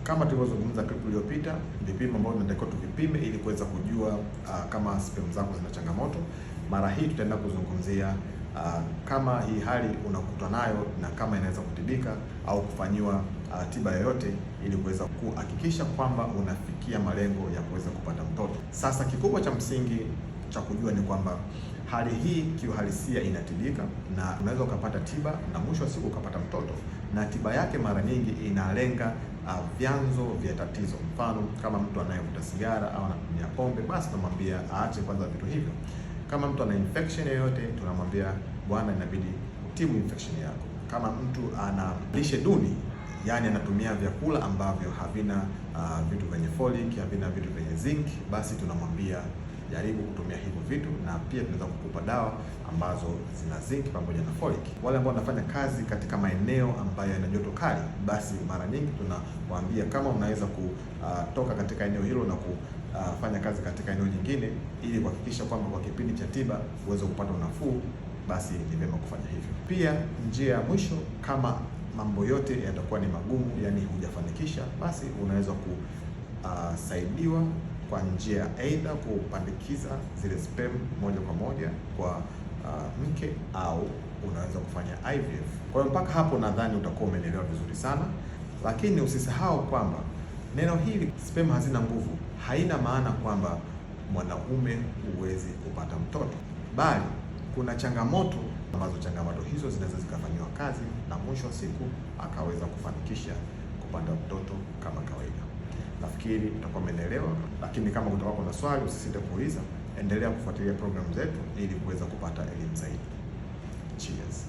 Kama tulivyozungumza clip iliyopita, vipimo ambavyo tunatakiwa tuvipime ili kuweza kujua kama sperm zako zina changamoto. Mara hii tutaenda kuzungumzia kama hii hali unakuta nayo na kama inaweza kutibika au kufanyiwa tiba yoyote ili kuweza kuhakikisha kwamba unafikia malengo ya kuweza kupata mtoto. Sasa kikubwa cha msingi cha kujua ni kwamba hali hii kiuhalisia inatibika na unaweza ukapata tiba na mwisho wa siku ukapata mtoto, na tiba yake mara nyingi inalenga vyanzo vya tatizo. Mfano, kama mtu anayevuta sigara au anatumia pombe, basi tunamwambia aache kwanza vitu hivyo. Kama mtu ana infection yoyote, tunamwambia bwana, inabidi utibu infection yako. Kama mtu ana lishe duni, yani anatumia vyakula ambavyo havina vitu vyenye folic, havina vitu vyenye zinc, basi tunamwambia jaribu kutumia hivyo vitu, na pia tunaweza kukupa dawa ambazo zina zinc pamoja na folic. Wale ambao wanafanya kazi katika maeneo ambayo yana joto kali, basi mara nyingi tunawaambia kama unaweza kutoka katika eneo hilo na kufanya kazi katika eneo jingine ili kuhakikisha kwamba kwa kipindi cha tiba uweze kupata unafuu, basi ni vyema kufanya hivyo. Pia njia ya mwisho, kama mambo yote yatakuwa ni magumu, yani hujafanikisha, basi unaweza kusaidiwa kwa njia aidha kupandikiza zile sperm moja kwa moja kwa mke au unaweza kufanya IVF. Kwa hiyo mpaka hapo nadhani utakuwa umeelewa vizuri sana, lakini usisahau kwamba neno hili sperm hazina nguvu haina maana kwamba mwanaume huwezi kupata mtoto, bali kuna changamoto ambazo changamoto hizo zinaweza zikafanywa kazi na mwisho wa siku akaweza kufanikisha kupata mtoto kama kawaida. Nafikiri utakuwa umeelewa, lakini kama kutakuwa kuna swali usisite kuuliza. Endelea kufuatilia programu zetu ili kuweza kupata elimu zaidi. Cheers.